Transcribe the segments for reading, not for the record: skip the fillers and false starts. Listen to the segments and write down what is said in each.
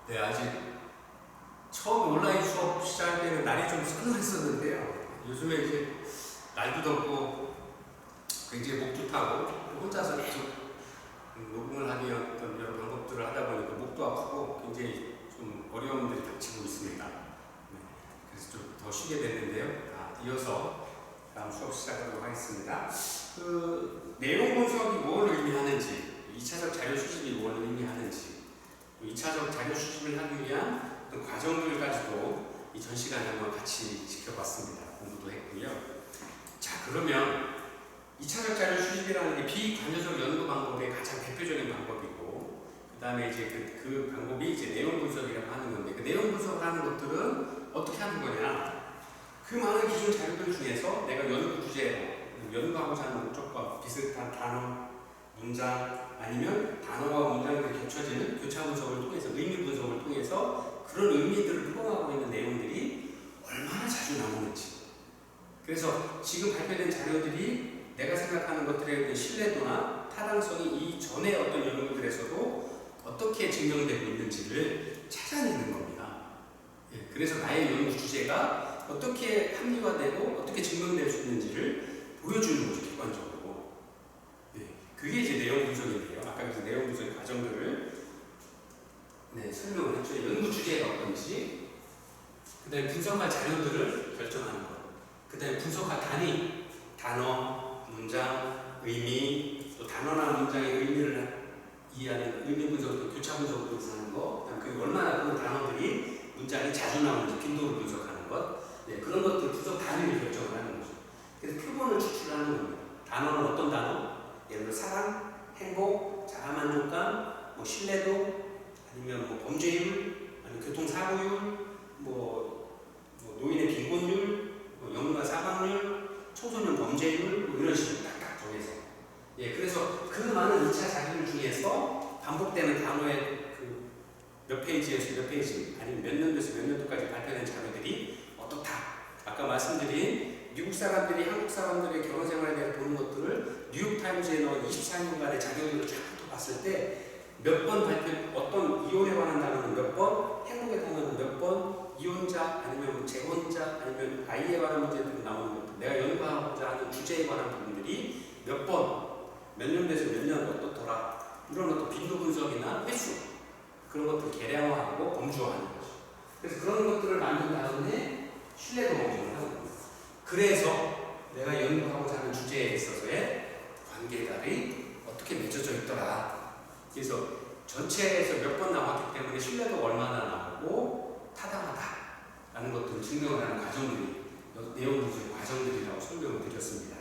네, 아직 처음 온라인 수업 시작할 때는 날이 좀 서늘했었는데요. 요즘에 이제 날도 덥고 굉장히 목도 타고 혼자서 계속 녹음을 하는 어떤 여러 방법들을 하다 보니까 목도 아프고 굉장히 좀 어려움들이 닥치고 있습니다. 네, 그래서 좀 더 쉬게 됐는데요. 이어서 다음 수업 시작하도록 하겠습니다. 내용 분석이 뭘 의미하는지, 2차적 자료 수집이 뭘 의미하는지, 2차적 자료 수집을 하기 위한 어떤 과정들까지도 이 전 시간에 한번 같이 지켜봤습니다. 공부도 했고요. 자, 그러면 2차적 자료 수집이라는 게 비관여적 연구 방법의 가장 대표적인 방법이고, 그 다음에 이제 그 방법이 이제 내용 분석이라고 하는 건데, 그 내용 분석을 하는 것들은 어떻게 하는 거냐? 그 많은 기존 자료들 중에서 내가 연구 주제로 연구하고자 하는 목적과 비슷한 단어, 문장, 아니면 단어와 문장들이 겹쳐지는 교차 분석을 통해서, 의미 분석을 통해서 그런 의미들을 포함하고 있는 내용들이 얼마나 자주 나오는지. 그래서 지금 발표된 자료들이 내가 생각하는 것들의 어떤 신뢰도나 타당성이 이전의 어떤 연구들에서도 어떻게 증명되고 있는지를 찾아내는 겁니다. 예, 그래서 나의 연구 주제가 어떻게 합리화되고 어떻게 증명될 수 있는지를 보여주는 거죠, 객관적으로. 네, 그게 이제 내용 분석인데요. 아까 그 내용 분석의 과정들을 설명을 했죠. 연구 주제가 어떤지, 그 다음에 분석할 자료들을 결정하는 것, 그 다음에 분석할 단위, 단어, 문장, 의미, 또 단어나 문장의 의미를 이해하는 의미 분석, 교차 분석을 하는 것, 그다음 그 얼마나 그런 단어들이 문장이 자주 나오는지 빈도를 분석하는 것, 그런 것들 분석 단위를 결정을 하는 거죠. 그래서 표본을 추출하는 겁니다. 단어는 어떤 단어? 예를 들어 사랑, 행복, 자아만족감, 신뢰도, 아니면 범죄율, 아니면 교통사고율, 노인의 빈곤율, 영유아 사망률, 청소년 범죄율, 이런 식으로 딱딱 정해서. 그래서 그 많은 2차 자료들 중에서 반복되는 단어의 몇 페이지에서 몇 페이지, 아니면 몇 년도에서 몇 년도까지 발표된 자료들이 어떻다. 아까 말씀드린 미국 사람들이 한국 사람들의 결혼 생활에 대해서 보는 것들을 뉴욕타임즈에 넣은 24년간의 자료들을 쫙 봤을 때 몇 번 발표, 어떤 이혼에 관한 단어는 몇 번, 행복에 관한 몇 번, 이혼자, 아니면 재혼자, 아니면 아이에 관한 문제들이 나오는 것들, 내가 연구하고자 하는 주제에 관한 부분들이 몇 번, 몇 년에서 몇 년 어떻더라, 이런 어떤 빈도 분석이나 횟수, 그런 것들 계량화하고 검주화하는 거죠. 그래서 그런 것들을 만든 다음에 신뢰도 검증을 하는 겁니다. 그래서 내가 연구하고자 하는 주제에 있어서의 관계들이 어떻게 맺어져 있더라. 그래서 전체에서 몇 번 나왔기 때문에 신뢰도가 얼마나 나오고 타당하다라는 것들을 증명을 하는 과정들이 내용 분석의 과정들이라고 설명을 드렸습니다.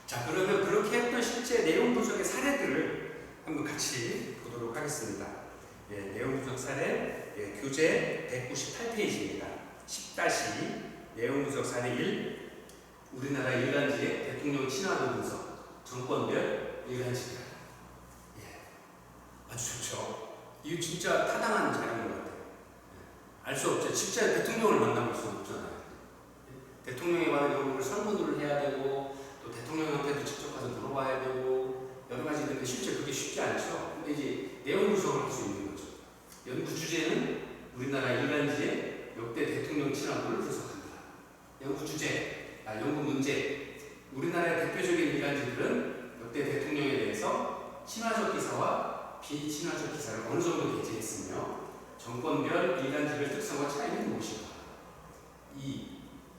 자, 그러면 그렇게 했던 실제 내용 분석의 사례들을 한번 같이 보도록 하겠습니다. 내용 분석 사례, 교재 198페이지입니다. 10- 내용 분석 사례 1, 우리나라 일간지의 대통령 친화도 분석, 정권별 일간지입니다. 아주 좋죠. 이거 진짜 타당한 자료인 것 같아요. 알 수 없죠. 진짜 대통령을 만나볼 수는 없잖아요. 대통령에 관한 연구를 설문을 해야 되고, 또 대통령한테도 직접 가서 물어봐야 되고, 여러 가지 있는데 실제 그게 쉽지 않죠. 근데 이제 내용 분석을 할 수 있는 거죠. 연구 주제는 우리나라 일간지의 역대 대통령 친화도를 분석합니다. 연구 주제, 연구 문제. 우리나라의 대표적인 일간지들은 역대 대통령에 대해서 친화적 기사와 비친화적 기사를 어느 정도 게재했으며, 정권별 일간지별 특성과 차이는 무엇인가? 2.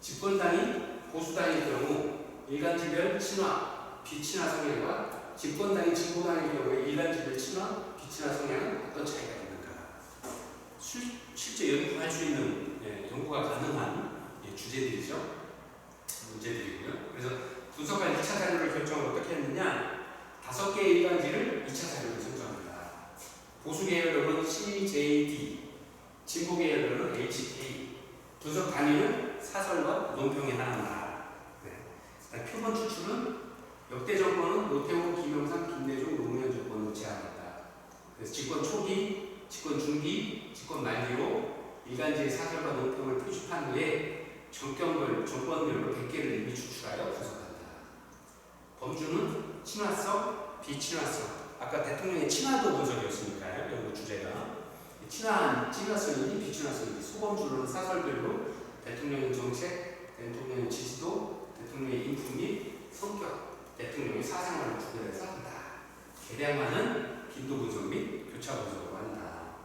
집권당이 보수당일 경우 일간지별 친화, 비친화 성향과 집권당이 진보당일 경우에 일간지별 친화, 비친화 성향은 어떤 차이가 있는가? 실제 연구할 수 있는, 연구가 가능한 주제들이죠. 문제들이고요. 그래서 분석할 2차 자료를 결정을 어떻게 했느냐? 5개의 일간지를 2차 자료로 선정합니다. 보수 계열로는 CJD, 진보 계열로는 HK. 분석 단위는 사설과 논평에 해당한다. 표본 추출은 역대 정권은 노태우, 김영삼, 김대중, 노무현 정권으로 제안했다. 그래서 집권 초기, 집권 중기, 집권 말기로 일간지의 사설과 논평을 표집한 후에 정권별로 100개를 이미 추출하여 분석한다. 친화성, 비친화성. 아까 대통령의 친화도 분석이었으니까요. 연구 주제가 친화한 친화성인지 비친화성인지 소범주로는 사설별로 대통령의 정책, 대통령의 지지도, 대통령의 인품 및 성격, 대통령의 사생활을 구별해서 한다. 개량하는 빈도 분석 및 교차 분석으로 한다.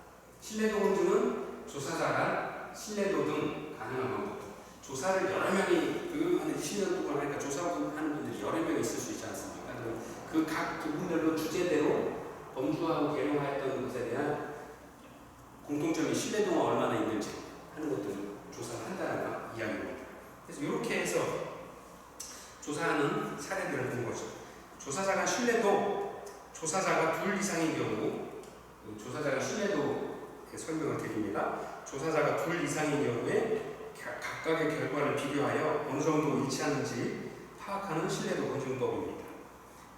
신뢰도 검증은 조사자 간 신뢰도 등 가능한 방법. 조사를 여러 명이 교육하는 20년 동안 하니까 조사하는 분들이 여러 명이 있을 수 있지 않습니까? 그 각 부분별로 주제대로 범주하고 개량하였던 것에 대한 공통점이 신뢰도가 얼마나 있는지 하는 것들을 조사를 한다는 이야기입니다. 그래서 이렇게 해서 조사하는 사례들을 본 거죠. 조사자 간 신뢰도, 조사자가 둘 이상인 경우, 조사자가 신뢰도 설명을 드립니다. 조사자가 둘 이상인 경우에 각각의 결과를 비교하여 어느 정도 일치하는지 파악하는 신뢰도 검증법입니다.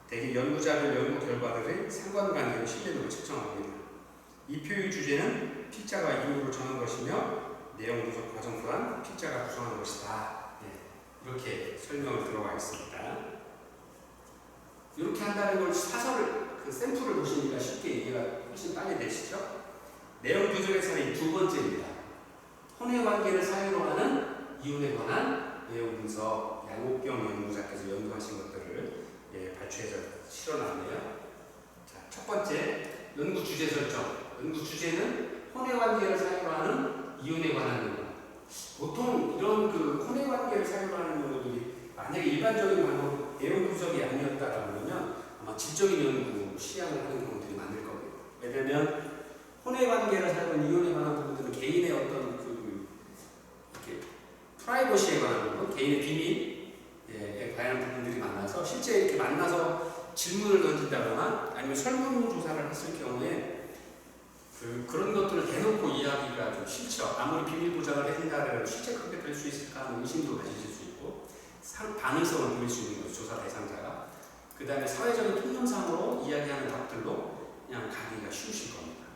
대개 연구자별 연구 결과들의 상관관계로 신뢰도를 측정합니다. 이 표의 주제는 필자가 이유를 정한 것이며 내용 분석 과정 또한 필자가 구성한 것이다. 이렇게 설명을 들어가 있습니다. 이렇게 한다는 걸 사설을 그 샘플을 보시니까 쉽게 이해가 훨씬 빨리 되시죠? 내용 분석에서는 이 두 번째입니다. 혼의 관계를 사유로 하는 이윤에 관한 내용 분석, 양옥경 연구자께서 연구하신 것들을 발췌해서 실어놨네요. 자, 첫 번째 연구 주제 설정. 연구 주제는 혼의 관계를 사유로 하는 이윤에 관한 내용. 보통 이런 그 혼의 관계를 사유로 하는 연구들이 만약에 일반적인 방법 내용 분석이 아니었다라면 아마 질적인 연구 시향을 하는 경우들이 많을 겁니다. 왜냐하면 혼의 관계를 사유로 이윤에 관한 부분들은 개인의 어떤 이렇게 프라이버시에 관한 부분, 개인의 비밀에 관한 부분들이 많아서 실제 이렇게 만나서 질문을 던진다거나 아니면 설문조사를 했을 경우에 그런 것들을 대놓고 이야기가 좀 싫죠. 아무리 비밀 보장을 해준다고 실제 그렇게 될 수 있을까 하는 의심도 가지실 수 있고 반응성을 보일 수 있는 거죠. 조사 대상자가. 그 다음에 사회적인 통념상으로 이야기하는 답들로 그냥 가기가 쉬우실 겁니다.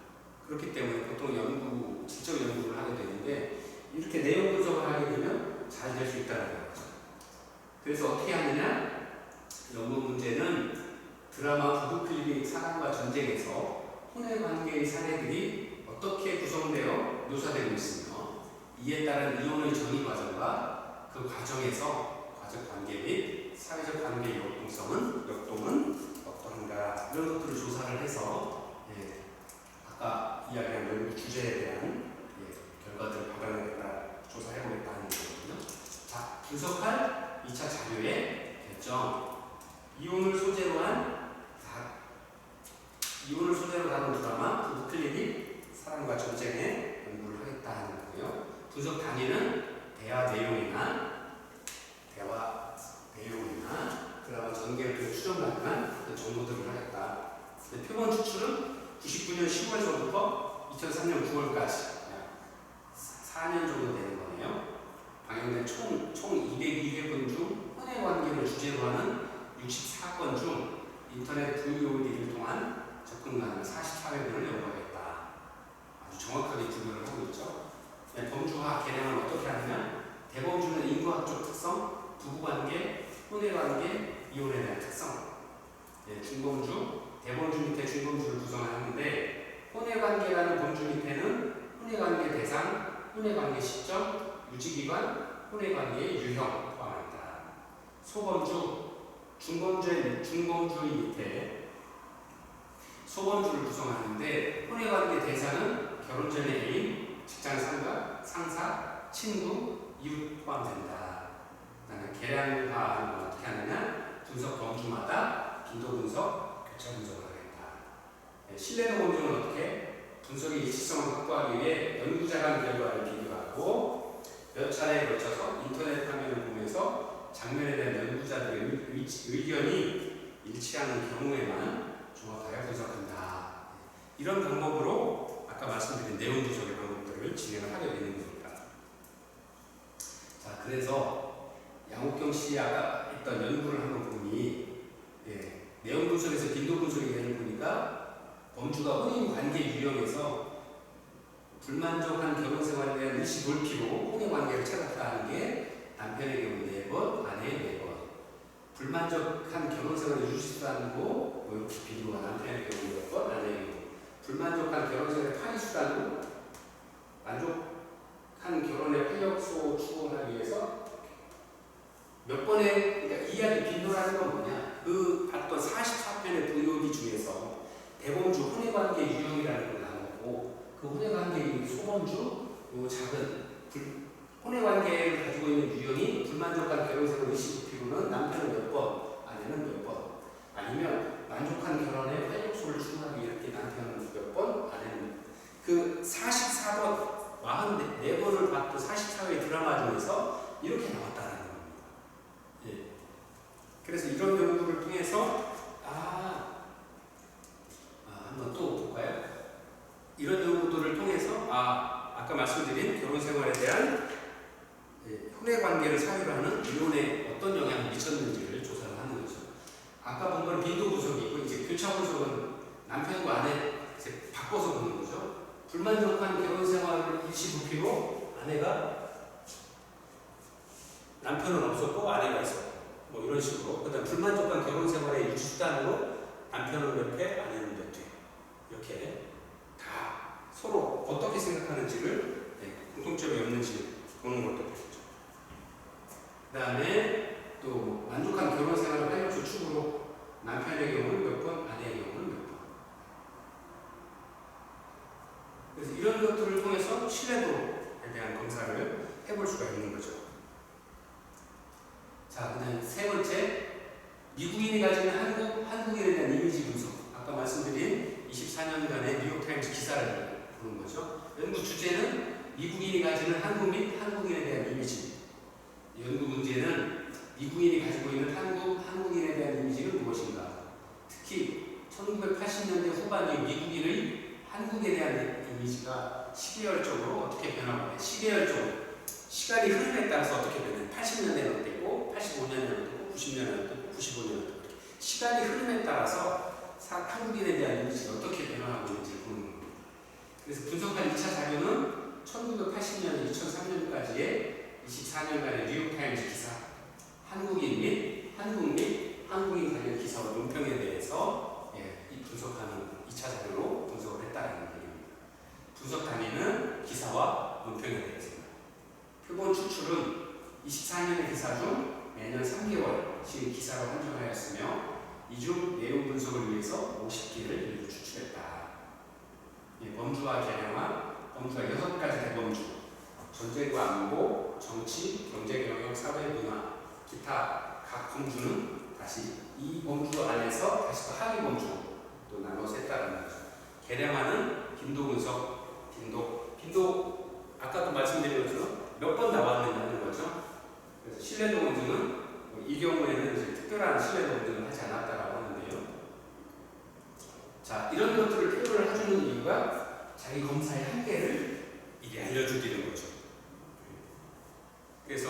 그렇기 때문에 보통 질적 연구를 하게 되는데 이렇게 내용 분석을 하게 되면 잘 될 수 있다는 거죠. 그래서 어떻게 하느냐? 연구 문제는 드라마 부부클리닉 사랑과 전쟁에서 혼의 관계의 사례들이 어떻게 구성되어 묘사되고 있으며 이에 따른 이혼의 전이 과정과 그 과정에서 과적 관계 및 사회적 관계의 역동은 어떠한가 이런 것들을 조사를 해서 아까 이야기한 연구 주제에 대한 결과들을 받아내겠다, 조사해보겠다 하는 거거든요. 자, 분석할 2차 자료의 결정. 이혼을 소재로 다룬 드라마 부부클리닉 사랑과 전쟁의 연구를 하겠다 하는 거고요. 분석 단위는 대화 내용이나 드라마 전개를 통해 추정 가능한 정보들을 하겠다. 표본 추출은 99년 10월서부터 2003년 9월까지 4년 정도 되는 거네요. 방영된 총 202회분 중 혼의 관계를 주제로 하는 64건 중 인터넷 VOD를 통한 접근 가능한 44회분을 연구하겠다. 아주 정확하게 구별을 하고 있죠. 범주화 개량을 어떻게 하느냐? 대범주는 인구학적 특성, 부부관계, 혼의관계, 이혼에 대한 특성. 중범주, 대범주 밑에 중범주를 구성하는데 혼의관계라는 범주 밑에는 혼의관계 대상, 혼의관계 시점, 유지기간, 혼의관계의 유형 포함합니다. 소범주, 중범주의 밑에 소범주를 구성하는데 혼의관계 대상은 결혼 전의 애인, 직장 상사, 친구, 이웃 포함된다. 그다음에 계량화는 어떻게 하느냐? 분석 범주마다 빈도 분석, 교차 분석을 하겠다. 신뢰도 검증은 어떻게? 분석의 일치성을 확보하기 위해 연구자 간 결과를 비교하고 몇 차례에 걸쳐서 인터넷 화면을 보면서 장면에 대한 연구자들의 의견이 일치하는 경우에만 종합하여 분석한다. 이런 방법으로 아까 말씀드린 내용 분석의 방법들을 진행을 하게 되는 겁니다. 자, 그래서 양옥경 씨 아까 했던 연구를 한번 보니 내용 분석에서 빈도 분석의 예를 보니까 범주가 혼인 관계 유형에서 불만족한 결혼 생활에 대한 일시 돌피로 혼인 관계를 찾았다는 게 남편의 경우 4번, 아내의 4번. 불만족한 결혼 생활을 유지도 않고 뭐 이렇게 비교가 남편의 경우 몇 번, 아내의 경우 불만족한 결혼 생활을 파기 수단으로 만족한 결혼의 활력소 추구하기 위해서 몇 번의 그러니까 이야기 빈도라는 건 뭐냐? 그 봤던 44편의 VOD 중에서 대범주 혼외관계 유형이라는 걸 나눴고 그 혼외관계 소범주 요 작은 혼외관계를 가지고 있는 유형이 불만족한 결혼생활 의식 피로는 남편은 몇 번, 아내는 몇 번, 아니면 만족한 결혼의 활력소를 추구하기 위해 남편은 몇 번, 아내는 그 44번, 44번을 봤던 44회 드라마 중에서 이렇게 나왔다는 겁니다. 예. 그래서 이런 연구를 통해서 한번 또 볼까요? 이런 연구들을 통해서 아까 말씀드린 결혼 생활에 대한 혼외 관계를 사유로 하는 이혼에 어떤 영향을 미쳤는지를 조사를 하는 거죠. 아까 본 건 빈도 분석이고 이제 교차 분석은 남편과 아내 이제 바꿔서 보는 거죠. 불만족한 결혼 생활을 일시불피로 아내가 남편은 없었고 아내가 있었고 뭐 이런 식으로 그다음 불만족한 결혼 생활의 유지 수단으로 남편은 몇 회, 아내는 몇 회 이렇게 다 서로 어떻게 생각하는지를 공통점이 없는지 보는 것도 되겠죠. 그 다음에 또 만족한 결혼 생활을 활력소 축으로 남편의 경우는 몇 번, 아내의 경우는 몇 번. 그래서 이런 것들을 통해서 신뢰도에 대한 검사를 해볼 수가 있는 거죠. 자, 그 다음 세 번째, 미국인이 가지는 한국인에 대한 이미지 분석. 아까 말씀드린 24년간의 뉴욕타임스 기사를 보는 거죠. 연구 주제는 미국인이 가지는 한국 및 한국인에 대한 이미지. 연구 문제는 미국인이 가지고 있는 한국인에 대한 이미지는 무엇인가? 특히 1980년대 후반의 미국인의 한국에 대한 이미지가 시계열적으로 어떻게 변하고 시계열적으로 시간이 흐름에 따라서 어떻게 변해? 80년대는 어땠고 85년에는 어땠고 90년에는 어땠고 95년에는 어땠고 시간이 흐름에 따라서 한국인에 대한 이미지가 어떻게 변화하고 있는지 보는 겁니다. 그래서 분석한 2차 자료는 1980년, 2003년까지의 24년간의 뉴욕타임스 기사, 한국인 및 한국인 관련 기사와 논평에 대해서 이 분석하는 2차 자료로 분석을 했다는 얘기입니다. 분석 단위는 기사와 논평에 대해서입니다. 표본 추출은 24년의 기사 중 매년 3개월씩 기사로 한정하였으며 이 중 내용 분석을 위해서 50개를 일부 추출했다. 범주와 개량화, 범주가 6가지 대범주, 전쟁과 안보, 정치, 경제, 경영, 사회, 문화, 기타 각 범주는 다시 이 범주 안에서 다시 또 하위 범주 또 나눠서 했다는 거죠. 개량화는 빈도 분석, 빈도 아까도 말씀드린 것처럼 몇 번 나왔느냐는 거죠. 그래서 신뢰도 검증은 이 경우에는 이제 특별한 신뢰도 검증을 하지 않았다라고 하는데요. 자, 이런 것들을 표현을 해주는 이유가 자기 검사의 한계를 이게 알려주기는 거죠. 그래서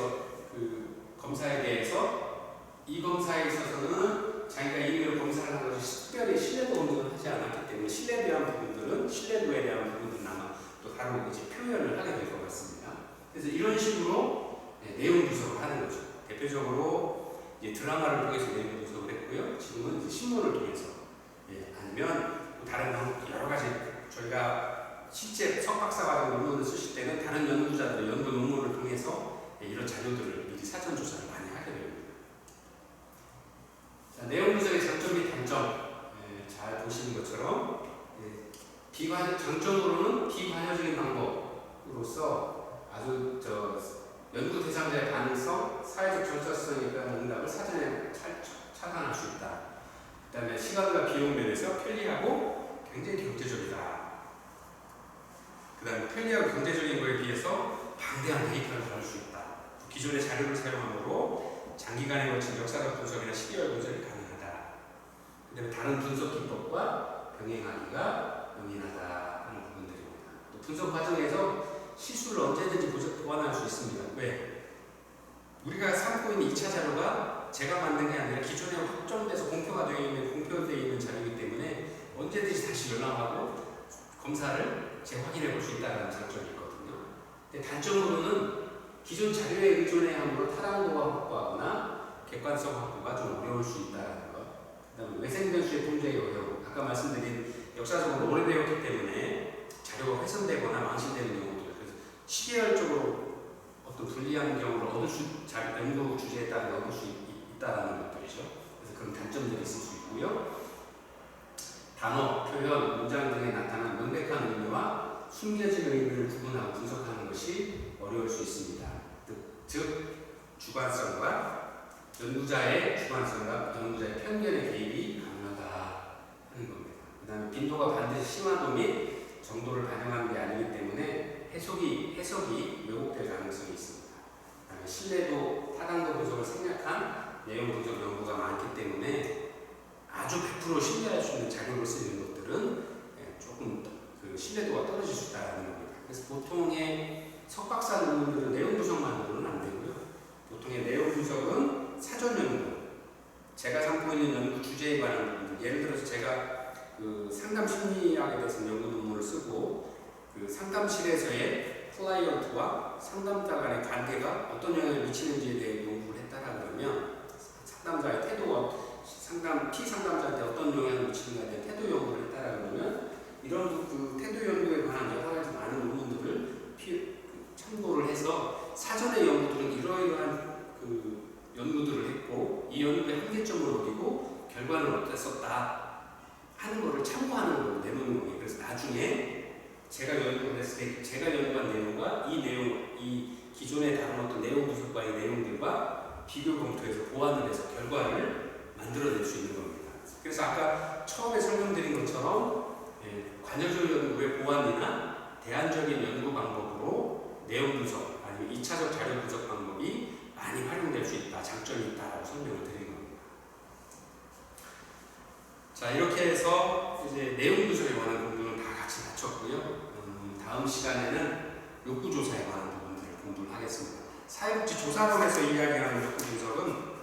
그 검사에 대해서 이 검사에 있어서는 자기가 임의로 검사를 한 것이 특별히 신뢰도 검증을 하지 않았기 때문에 신뢰도에 대한 부분들은 아마 또 다르고 이제 표현을 하게 될 것 같습니다. 그래서 이런 식으로 내용 분석을 하는 거죠. 대표적으로 이제 드라마를 통해서 내용 분석을 했고요. 지금은 이제 신문을 통해서 아니면 다른 여러 가지 저희가 실제 석박사 과정 논문을 쓰실 때는 다른 연구자들의 연구 논문을 통해서 이런 자료들을 미리 사전 조사를 많이 하게 됩니다. 자, 내용 분석의 장점 및 단점 잘 보시는 것처럼 장점으로는 비관여적인 방법으로서 아주 연구 대상자의 가능성, 사회적 정체성에 대한 응답을 사전에 차단할 수 있다. 그 다음에 시간과 비용 면에서 편리하고 굉장히 경제적이다. 그 다음에 편리하고 경제적인 것에 비해서 방대한 데이터를 다룰 수 있다. 기존의 자료를 사용함으로 장기간에 걸친 역사적 분석이나 시계열 분석이 가능하다. 그 다음에 다른 분석 기법과 병행하기가 용이하다 하는 부분들입니다. 또 분석 과정에서 실수를 언제든지 보완할 수 있습니다. 왜? 우리가 삼고 있는 2차 자료가 제가 만든 게 아니라 기존에 확정돼서 공표되어 있는 자료이기 때문에 언제든지 다시 연락하고 검사를 재확인해 볼 수 있다는 장점이 있거든요. 근데 단점으로는 기존 자료에 의존해 함으로 타당도가 확보하거나 객관성 확보가 좀 어려울 수 있다는 것. 그다음에 외생변수의 통제의 어려움. 아까 말씀드린 역사적으로 오래되었기 때문에 자료가 훼손되거나 망신되는 경우도 그래서 시계열적으로 어떤 불리한 경우를 연구 주제에 따라 얻을 수 있다는 것들이죠. 그래서 그런 단점들이 있을 수 있고요. 단어, 표현, 문장 등에 나타난 명백한 의미와 숨겨진 의미를 구분하고 분석하는 것이 어려울 수 있습니다. 즉 주관성과 연구자의 주관성과 연구자의 편견의 개입이 가능하다 하는 겁니다. 그 다음에 빈도가 반드시 심화도 및 정도를 반영하는 게 아니기 때문에 해석이 왜곡될 가능성이 있습니다. 그다음에 신뢰도, 타당도 분석을 생략한 내용 분석 연구가 많기 때문에 아주 100% 신뢰할 수 있는 자료를 쓰는 것들은 조금 그 신뢰도가 떨어질 수 있다는 겁니다. 그래서 보통의 석박사 논문들은 내용 분석만으로는 안 되고요. 보통의 내용 분석은 사전 연구, 제가 삼고 있는 연구 주제에 관한 부분들, 예를 들어서 제가 그 상담 심리학에 대해서 연구 논문을 쓰고 그 상담실에서의 클라이언트와 상담자 간의 관계가 어떤 영향을 미치는지에 대해 연구를 했다라 그러면 상담자의 태도가 T상담자한테 어떤 영향을 미치는가에 대한 태도 연구를 했다라 그러면 이런 그 태도 연구에 관한 여러 가지 많은 논문들을 참고를 해서 사전의 연구들은 이러이러한 그 연구들을 했고 이 연구의 한계점을 어디고 결과는 어땠었다 하는 것을 참고하는 걸로 내놓는 거예요. 그래서 나중에 제가 연구를 했을 때 제가 연구한 내용과 이 기존에 다룬 어떤 내용 분석과의 내용들과 비교 검토해서 보완을 해서 결과를 만들어낼 수 있는 겁니다. 그래서 아까 처음에 설명드린 것처럼 관여적 연구의 보완이나 대안적인 연구 방법으로 내용 분석 아니면 2차적 자료 분석 방법이 많이 활용될 수 있다, 장점이 있다라고 설명을 드린 겁니다. 자, 이렇게 해서 이제 내용 분석에 관한 공부는 다 같이 마쳤고요. 다음 시간에는 욕구 조사에 관한 부분들을 공부를 하겠습니다. 사회복지 조사론에서 이야기하는 욕구 분석은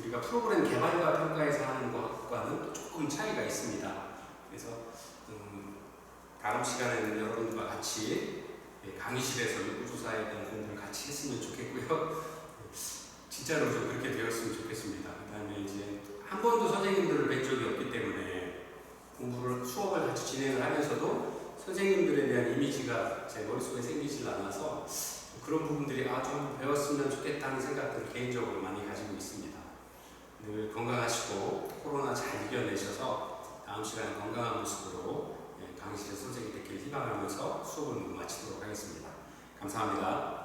우리가 프로그램 개발과 평가에서 하는 것과는 조금 차이가 있습니다. 그래서 다음 시간에는 여러분들과 같이 강의실에서 욕구조사에 대한 공부를 같이 했으면 좋겠고요. 진짜로 좀 그렇게 되었으면 좋겠습니다. 그 다음에 이제 한 번도 선생님들을 뵌 적이 없기 때문에 수업을 같이 진행을 하면서도 선생님들에 대한 이미지가 제 머릿속에 생기질 않아서 그런 부분들이 좀 배웠으면 좋겠다는 생각들을 개인적으로 많이 가지고 있습니다. 늘 건강하시고 코로나 잘 이겨내셔서 다음 시간에 건강한 모습으로 강의실의 선생님 되길 희망하면서 수업을 마치도록 하겠습니다. 감사합니다.